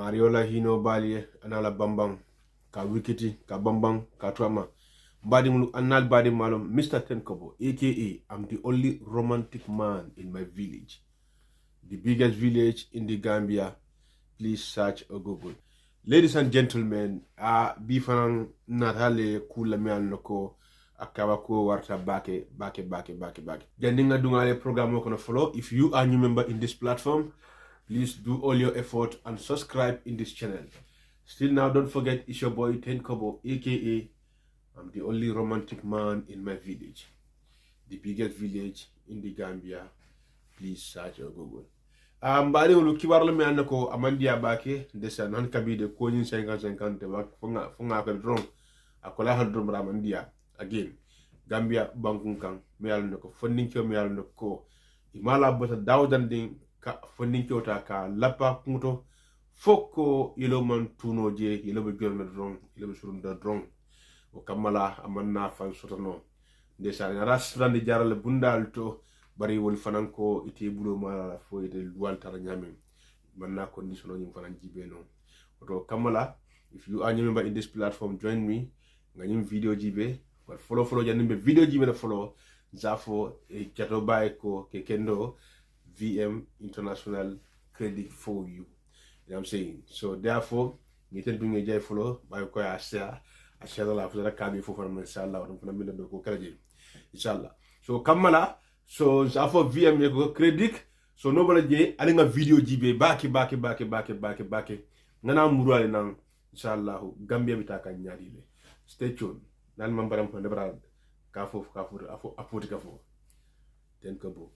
Mariola hino bali anala bambang ka wikiti ka bambang ka tuama badi mulu anal badi malum Mr. Tenkobo aka I'm the only romantic man in my village, the biggest village in the Gambia. Please search or Google. Ladies and gentlemen, bifanan natale kula me alnoko akawako warta bake. Jandinga dungale program kono follow. If you are new member in this platform, please do all your effort and subscribe in this channel. Still now, don't forget, it's your boy Tenkobo, aka I'm the only romantic man in my village, the biggest village in the Gambia. Please search or Google. Mbali ulu kibarlo me anako amandia bake desa nan kabide ko nyin 50-50 wak funga ko drong akola handrum ramandia again Gambia bankun kan me yal nako fondinko me yal nako imala bota dawdan din ka fondinko ta ka lapa kunto foko yelo man tuno je yelo be gorna drong yelo be surunda drong o kamala amanna fan sotono desa ras randi jarale bundal to bari wol fananko ite bulo mala fo ite dual tara nyamin manna condition on fanan jibe no to kamala. If you are new member in this platform, join me nganyim video jibe but follow janimbe video jibe na follow zafo e jato bay ko ke kendo VM international credit for you know what I'm saying. So therefore ngiten binge jay follow bay ko ya share la fo da Kabefo for inshallah on fana min do ko kalaje inshallah. So kamala so zafo VM ko credit so nobala je alinga video jibe baki nana murale nan inshallah Gambia bitaka nyari le. Stay tuned. Nan mambaram ko debra kafo apoti kafo Tenkobo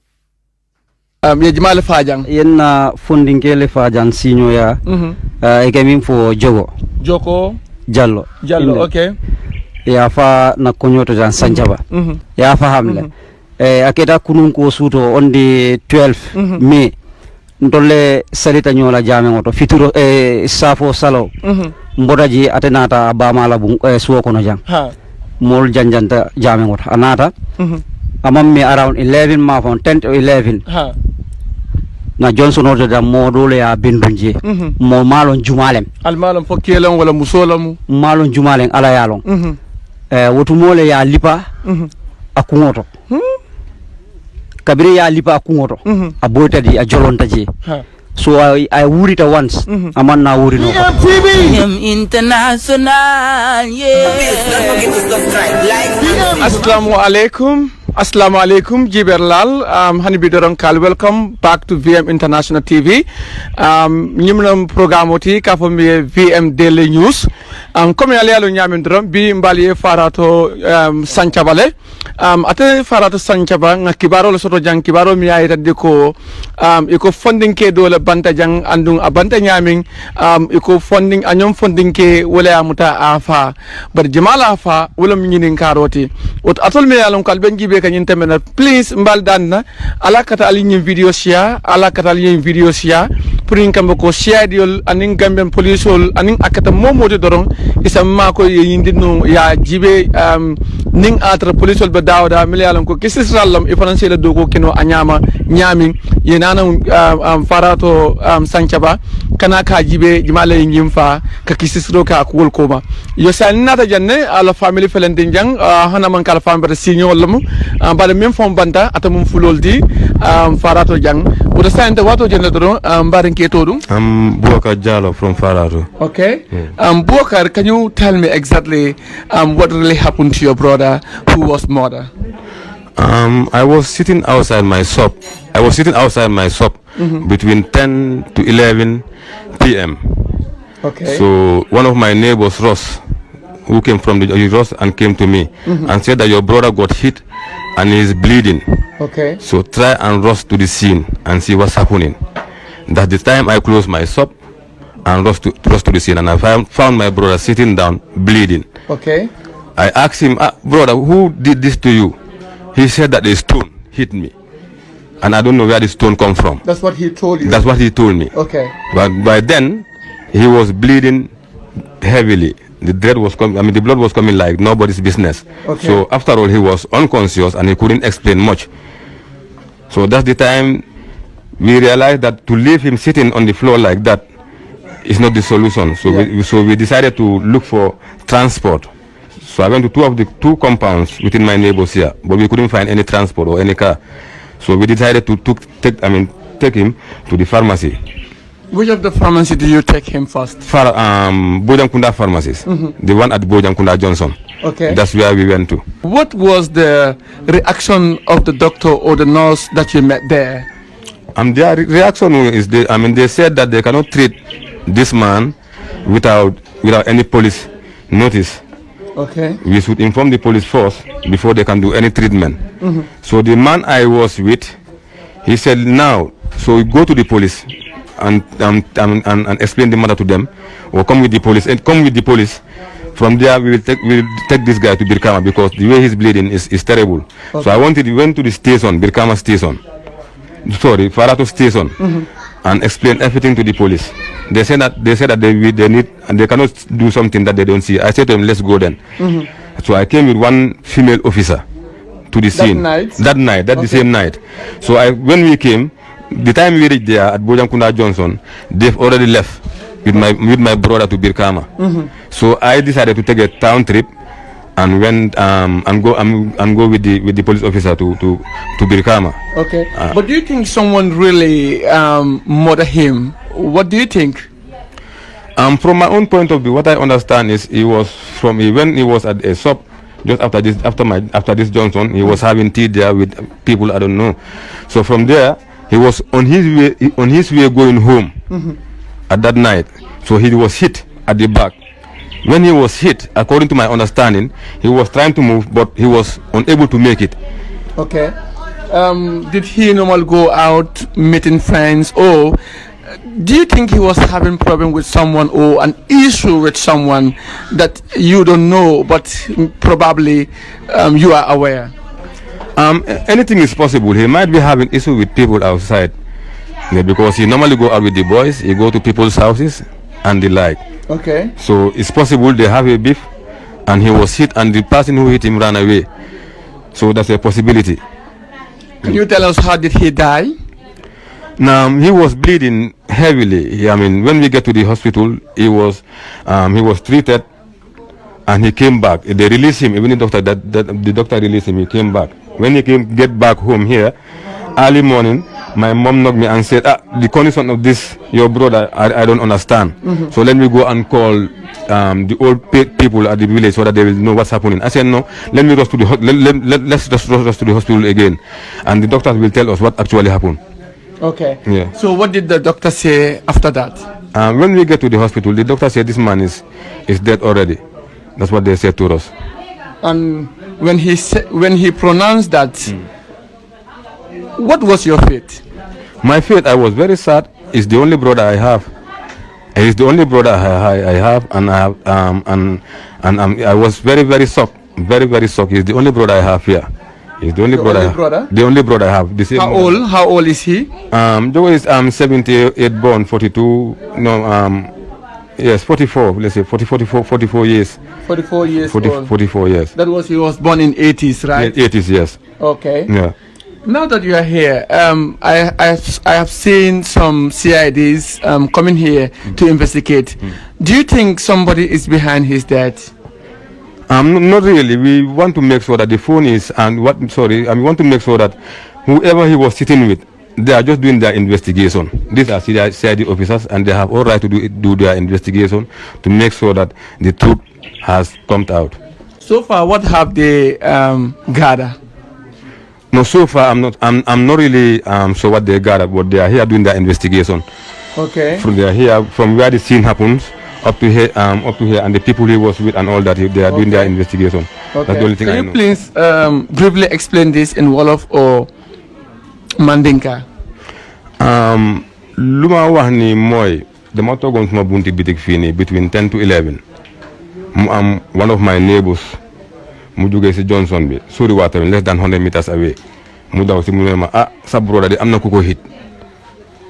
ye jimale fajang yenna fondinkele fajang sinyo ya ekemin fo jogo jallow okay ya fa na konyoto jan sanjaba ya fa hamle aketa kunun ko suto on the 12 May ndolle salita nyola jame ngoto fituro safo salo mbodaji atenata bamala bu suwo kono jang mol janjanta jame ngoto anata amam around 11 ma fon 10 to 11 na Johnson order da modole ya bindunje mo malon jumalem al malon fo kelon wala musolamu malon jumalem ala yalon wotu mole ya lipa akungoto kabiri ya lipa akungoto abota di a jolonta je so I wurita once aman na wuri no international don't forget to subscribe like Assalamu alaikum Jiberlal hani bidoron kal welcome back to VM International TV nyimnam programme oti ka fo mi VM Daily News comme yalla yalo nyamin drom bi mbali Farato sancabale ate Farato sancaba nga kibaro soto jang kibaro mi ay tadde ko iko funding ke dole banta jang andung abanta nyamin iko funding anyom funding ke wala amuta afa bar jamala afa wala mi nyinin karoti ot atol mi yalon kal ben jibe kanyin temena please mbal danna ala kata alinyin video share pour in kambe ko share diol anin Gambian police hol anin akata momote doron isa mako yindi no ya jibe ning atra police hol be dawda mi yalon ko kisis rallam e français la dogo kino anyama nyamin yenana Farato sancaba kana ka jibe jimale ngimfa ka kisis ro ka ko koma yo sanata janne ala family felendin jang hana man kala fambe signol lamu bala même fon banta atamum fuloldi Farato jang wodo sante wato jende do mbarin ketodum Boubacar Jallow from Farato. Okay. Boubacar, can you tell me exactly what really happened to your brother who was murdered? I was sitting outside my shop. Between 10 to 11 p.m. Okay. So one of my neighbors, Ross, who came from the Ross and came to me and said that your brother got hit and he is bleeding. Okay. So try and rush to the scene and see what's happening. That's the time I closed my shop and rushed to the scene, and I found my brother sitting down bleeding. Okay. I asked him, brother, who did this to you? He said that the stone hit me, and I don't know where the stone come from. That's what he told you? That's what he told me. Okay. But by then, he was bleeding heavily. The blood was coming like nobody's business. Okay. So after all, he was unconscious and he couldn't explain much. So that's the time we realized that to leave him sitting on the floor like that is not the solution. So we decided to look for transport. So I went to two compounds within my neighbors here, but we couldn't find any transport or any car. So we decided to take him to the pharmacy. Which of the pharmacy did you take him first? Bojankunda pharmacies, the one at Bojankunda Johnson. Okay. That's where we went to. What was the reaction of the doctor or the nurse that you met there? Their reaction is they said that they cannot treat this man without any police notice. Okay. We should inform the police first before they can do any treatment. So the man I was with, he said now, so we go to the police and explain the matter to them, or come with the police. And come with the police. From there we will take this guy to Birkama, because the way he's bleeding is terrible. Okay. So we went to the station, Birkama station. Sorry, Farato station, and explained everything to the police. They said that they need, and they cannot do something that they don't see. I said to them, let's go then. So I came with one female officer to the scene. The same night. So when we came, the time we reached there at Bojankunda Johnson, they've already left with my brother to Birkama. So I decided to take a town trip and went and go with the police officer to Birkama. Okay. But do you think someone really murdered him? What do you think? From my own point of view, what I understand is when he was at a shop just after this Johnson, he was having tea there with people I don't know. So from there he was on his way going home at that night. So he was hit at the back. When he was hit, according to my understanding, he was trying to move, but he was unable to make it. Okay. Did he normally go out meeting friends, or do you think he was having problem with someone or an issue with someone that you don't know, but probably you are aware? Anything is possible. He might be having issue with people outside, because he normally go out with the boys. He go to people's houses and the like. Okay. So it's possible they have a beef, and he was hit, and the person who hit him ran away. So that's a possibility. Can you tell us how did he die? Now he was bleeding heavily. When we get to the hospital, he was treated, and he came back. They released him. Even the doctor released him. He came back. When he get back home here, early morning, my mom knocked me and said, the condition of this your brother, I don't understand. So let me go and call the old people at the village so that they will know what's happening. I said, no, let me rush to let's just rush to the hospital again, and the doctors will tell us what actually happened. Okay. Yeah. So what did the doctor say after that? When we get to the hospital, the doctor said this man is dead already. That's what they said to us. And when he pronounced that, what was your fate? My fate, I was very sad. He's the only brother I have. He's the only brother I have, and I was very, very shocked. Very, very shocked. He's the only brother I have here. He's the only brother. The only brother I have. How old is he? Joe is 78 born, 42. No, yes, 44. Let's say 44 years. 44 years old. 44 years. That was, he was born in 80s, right? 80s, yes. Okay. Yeah. Now that you are here, I have seen some CIDs coming here to investigate. Do you think somebody is behind his death? Not really. We want to make sure that the phone is, we want to make sure that whoever he was sitting with, they are just doing their investigation. These are CID officers, and they have all right to do their investigation to make sure that the truth has come out. So far, what have they gathered? No, so far I'm not really sure what they gathered, but they are here doing their investigation. Okay. From where the scene happens up to here, and the people he was with and all that, they are doing their investigation. Okay. That's the only thing I know. Can you please briefly explain this in Wolof or Mandinka? Luma wahni moy dama togon suma bunti bitik fini between 10 to 11. One of my neighbors mu jógee si Johnson bi sori water less than 100 meters away mu daw si mu ne ma sa brother de am na ku ko hit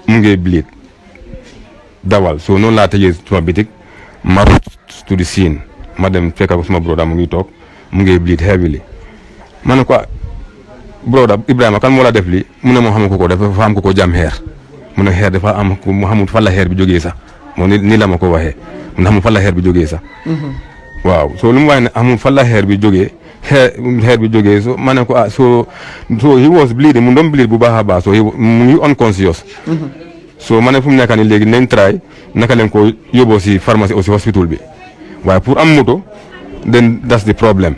mu ngi bleed dawal so noonu laa tëjee suma bitik ma to the scene ma dem fekk ko suma brother mu ngi toog mu ngi bleed heavily ma ne ko brother Ibrima kan moo la def li mu ne moo xam ko dafa am ko jam xeer mu ne xeer dafa am ko mu xamul fan la xeer bi jógee sax mo ni la ma ko waxee ndax mu fa la xeer bi jógee sax waaw so lu mu wax ne amul fa la xeer bi jógee xeer bi jógee so ma ne ko so he was bleeding mu doon bleed bu baax a baax so mu ngi unconscious so ma ne fu mu nekk nii léegi nañ try naka leen ko yóbboo si pharmacie aussi hospital bi waaye pour am moto then that's the problem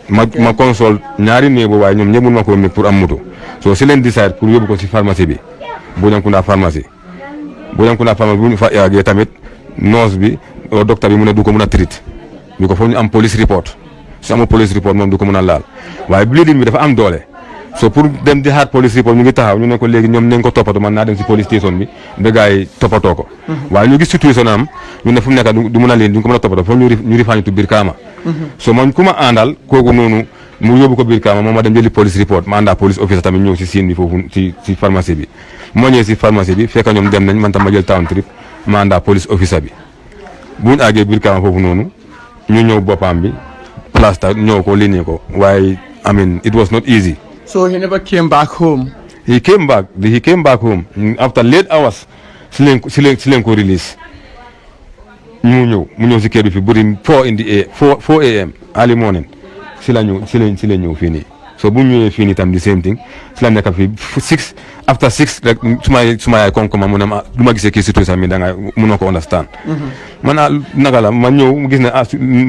ma console ñaari néegu waaye ñoom ñëpp mun ma ko nekk pour am moto so si leen decide pour yóbbu ko si pharmacie bi Bojankunda pharmacie bu ñu fa yaagee tamit nurse bi docteur bi mu ne du ko mun a treat bi ko foog ñu am police report su amul police report moom du ko mun a laal waaye bleeding bi dafa am doole so pour dem di xaar police report ñu ngi taxaw ñu ne ko léegi ñoom nañ ko toppatoo man naa dem si police station bi ba gars yi toppatoo ko waaye ñu gis situation am ñu ne fu mu nekk du mun a leen du ko mën a toppatoo foog ñu rifaañu tu biir kaama so man ku ma àndal kooku noonu mu yóbbu ko biir kaama moom ma dem jëli police report ma àndaa police officer tamit ñëw si scène bi foofu si pharmacie bi moo ñëwee si pharmacie bi fekk ñoom dem nañ man tam ma jël town trip ma àndaa police officer bi buñ àggee biir kaama foofu noonu ñu ñëw boppam bi plasta ñëw ko liggéey ko waaye I mean it was not easy. So he never came back home. He came back home after late hours. si leen ko release mu ñëw si kër bi fi bëri 4 a.m. early morning si la ñëw fii nii so bu ñëwee fii nii tam the same thing si la nekk fii 6 after 6 rek suma yaay konkoma mu ne ma lu ma gisee kii situation mi da nga mun na ko understand man naka la ma ñëw mu gis ne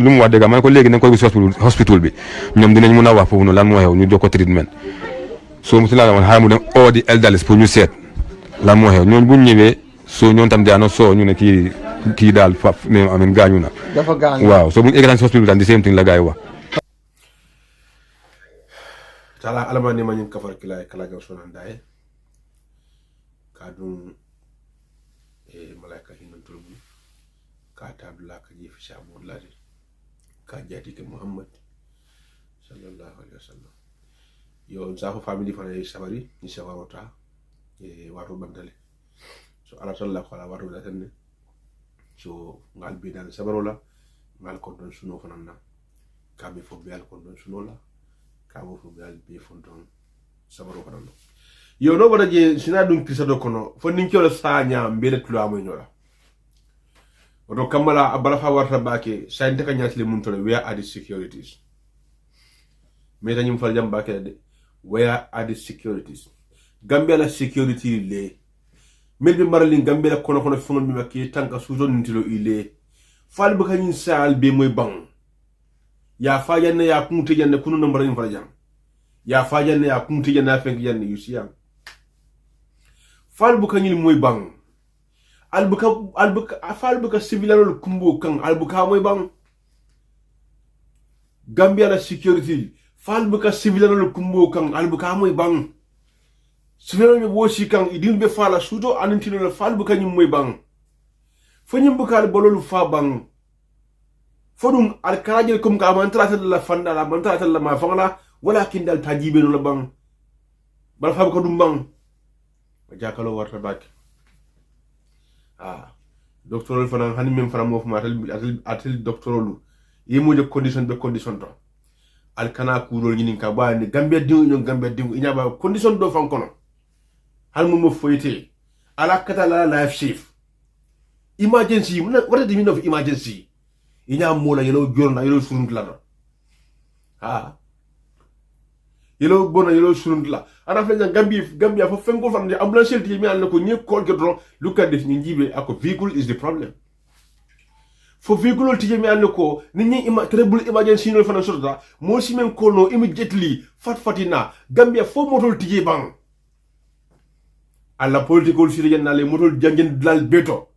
lu mu wax dëgg ma ne ko léegi nañ ko gis hospital bi ñoom dinañ mun a wax foofu noonu lan moo xew ñu jox ko treatment so mu si la woon xaaral mu dem all the elders pour ñu seet lan moo xew ñooñu bu ñu ñëwee so ñoom tam daano soo ñu ne kii daal amin gaañu na dafa gaañu waaw so bu ñu egg si hospital bi tam the same thing la gars yi wax tala alamani manyin kafar kala ga sonan daye kadun malaika hinan turbu ka tabla ka jifi shabu ladi ka jati ke muhammad sallallahu alaihi wasallam yo zafu family fana sabari ni sawarota wato bandale so ala sallallahu ala wato da tanne so ngal bi dal sabarola ngal ko don suno fananna Kabefo bi al ko don suno la Kabefo bi al bi fondon sabaro fananna yo no bada je sina dum kisa do kono fo nin kiola saanya mbele tulo amoy nyola oto kamala abala fa warta bake sainte ka nyatli mun tole where are the securities me tanyum fal jam bake de where are the securities Gambia la security le mel bi maralin Gambia la kono fongol mi makki tanka suzo nintilo ile fal bu kanyin sal be moy bang ya fa yanne ya kumte yanne kunu no marin fala jam ya fa yanne ya kumte yanne fenk yanne yusiya fal bu kanyin moy bang albuka fal bu ka civilanol kumbo kan albuka moy bang Gambia la security fal bu ka civilanol kumbo kan albuka moy bang sifeno be wosi kan idin be fala suto anintino la fal bu kanyum moy bang fanyum bu kal bololu fa bang fodum al karajel kum ka mantrata la fanda la mantrata la ma fangala walakin dal tajibe no la bang bal fa ko dum bang jakalo warta bak doctorol fana hani mem fana mo fuma atel doctorolu yimo de condition be condition to al kana kurol nyinin ka ba ni Gambia dingu inya ba condition do fan kono hal mo foyete ala kata la life safe emergency what is the meaning of emergency inya mo la yelo jorna yelo surund la yelo bona yelo surund la ana fa Gambia fo fengo fan de ambulance ti mi an ko ñe ko gedro look at this ni jibe ako vehicle is the problem fo vehicle ti mi an ko ni ñi terrible emergency no fana sorta mo si men ko no immediately fatina Gambia fo motol ti bang alla political citizen na le motol jangen dal beto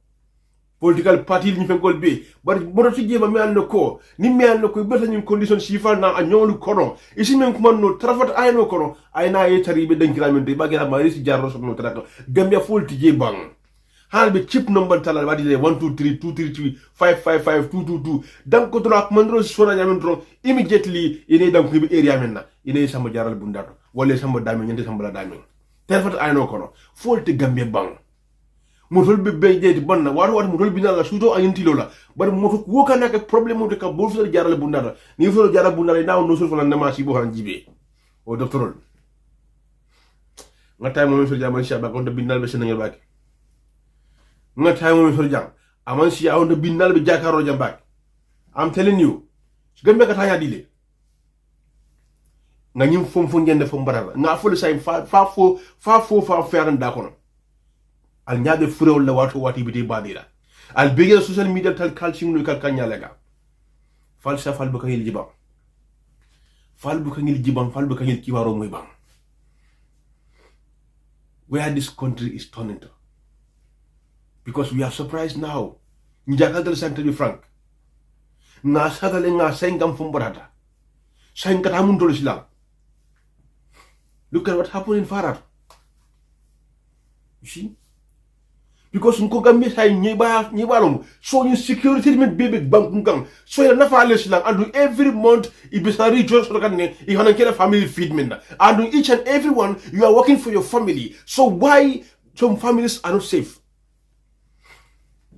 political party ni fenkol be bar moto ti jema mi an ko ni mi an ko beta ni condition sifal na a nyolu kono isi men ko man no trafat ayno kono ayna e taribe dankiramente bagira mari si jarro so no trata Gambia fo ti je bang halbe chip number talal wadi 123 233 555 222 dan ko dra mandro sona nyamentro immediately ine dan ko be area menna ine sama jaral bundato wala sama dami nyande sama la dami terfat ayno kono folti Gambia bang motol be jeeti banna wato motol binala suto ayintilo la bar moto woka nak problème mo de ka bo fo jaral bundata ni fo jaral bundata na no so fo na ma si bo han jibe o doctorol ngata mo so jamal sha ba ko de binal be senengel baki ngata mo so jang aman si awon binnal be jakaro jambak. I'm telling you gambe ka tanya dile nga nyim fom fo ngende fo mbarala nga fo le say fa fer nda kono al nyaade furewol la wati biti badira al bege social media tal calcium no kal kanya lega fal sa fal bu kanyil jibam fal bu kanyil kiwaro moy bam where this country is turning to, because we are surprised now njaka dal center bi frank nga sadale nga sengam fo mbarata sengata mun tolo islam. Look at what happened in Farato. You see? Because nko gambe say nyebalom so you security met bebe bankungang so ya nafa leslang and every month ibisari just so kanne I hanan kena family feed men and each and every one you are working for your family, so why some families are not safe?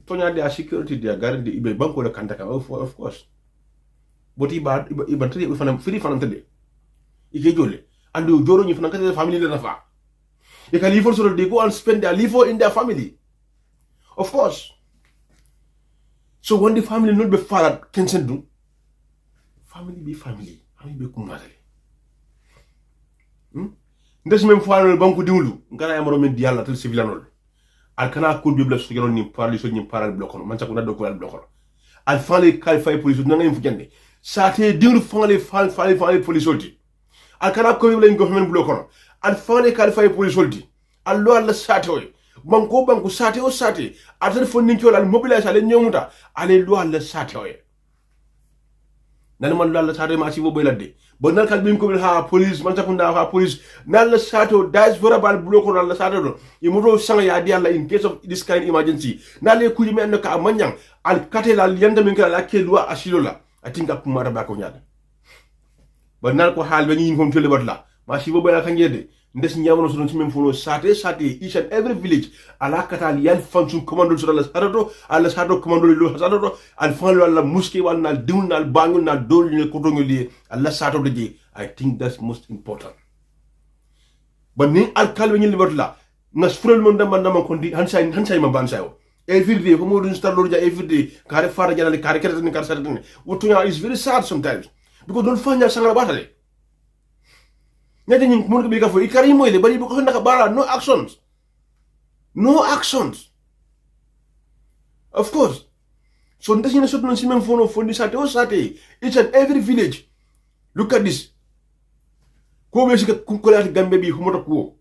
Tonya their security their guarantee ibe banko la kandaka of course, but ibantri we fanam free fanam tede ike jole and you joro ni fanam kate family la nafa they can live so they go and spend their life in their family. Of course. So when the family not be father, can send do family be family be kumatale. Ndes même fois banku diwlu ngara yamaro men di yalla tel civilanol al kana ko bible so ni parli so ni paral blokon man sakuna do ko al blokon al fale kalfay police na ngam fu jande sate diwlu fale police olti al kana ko bible ngo men blokon al fale kalfay police olti al lo al sate banku sate o sate atar fondin ko al mobilize ale nyomuta ale lo al sate o nan man lo al sate ma si bo beladde bon nal kal bim ko ha police man sakunda ha police nal sato das verbal bloko nal sato do imuto sanga ya di Allah in case of this kind emergency nal e kuji men ka manyang al katela yanda min kala ke loi asilola atinga kumara ba ko nyaade bon nal ko hal be ngi fom tole batla ma si bo bela kangede ndes nyamono so non même fono sate each and every village ala katal yan function commando sur ala sato commando lo sato al fan wala muski wal nal diwn nal bangul nal dol ni ko dongoli ala sato de. I think that's most important. But ni al kalbe ni libatla nas furel mon dama kondi hansay ma bansayo every day ko modun star lo ja every day kare fara janale kare kere ni kare satane wotunya is very sad sometimes because don't find ya sangala batale nyade ñing mon ko bi ka fo ikari moy le bari bu ko naka bara no actions of course. So ndas ñina sot non ci même fono fondi sate o sate each and every village. Look at this ko be sika ko lati gambe bi humoto ko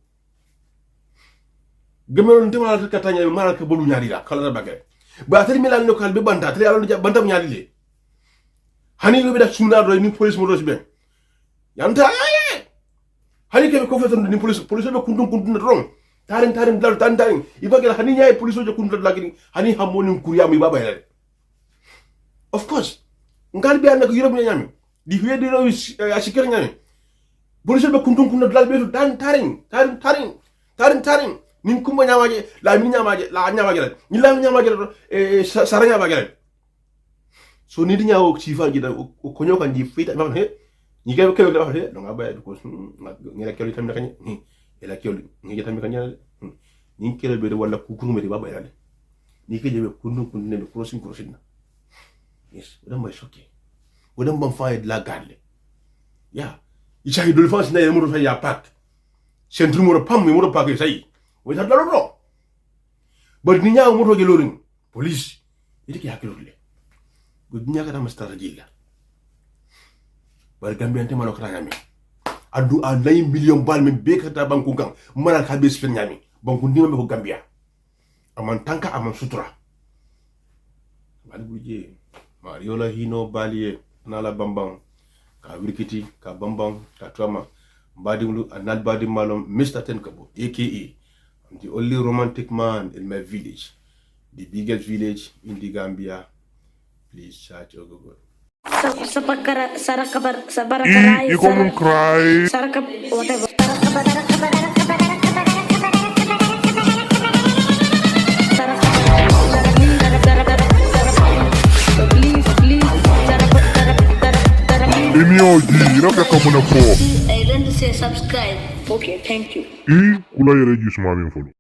gamelo ndema la katanya mala ka bolu ñaari la kala bagay ba tari milal no kal be banta tari ala no bantam ñaari le hani lo be da sunna do ni police mo do ci ben yanta hani ke ko feton ni police be kundun na ron tarin dal tarin ibagel hani nyaay police jo kundun lagini hani hamoni kuriya mi baba yele. Of course ngal bi anak yoro nyami di fi di rew asikir nyami police be kundun dal be tarin nin kumba nyamaje la nyamaje ni la nyamaje saranya bagel so ni di nyawo ci fa gi da ko nyokan di fita ma he ni ga ko da he do nga baye ko ni la kelo tammi kany ni ela kelo ni tammi kany ni kelo be wala ku kurme di baba yale ni ke jebe kundun ne be crossing na yes wala may sokke wala mbam faay la gadle ya icha idol fans na yemo fa ya pak centre mo pam mo pak sai we ta dalo do but ni nyaaw mo to gelorin police idiki hakilo le go dunya ka dama strategy la bar gambe ante mano kra ngami adu a 9 million bal men be kata banku gang manal ka be sfen ngami banku ndima ko gambia aman tanka aman sutura bal buje mario la hino balie nala bambang ka wirkiti ka bambang ka trama badimlu anal badim malom Mr. Tenkabo aka I'm the only romantic man in my village, the biggest village in the Gambia. Please chat your Google. You come cry. Whatever. Say subscribe. Okay, thank you. Kula yere jisma min folo.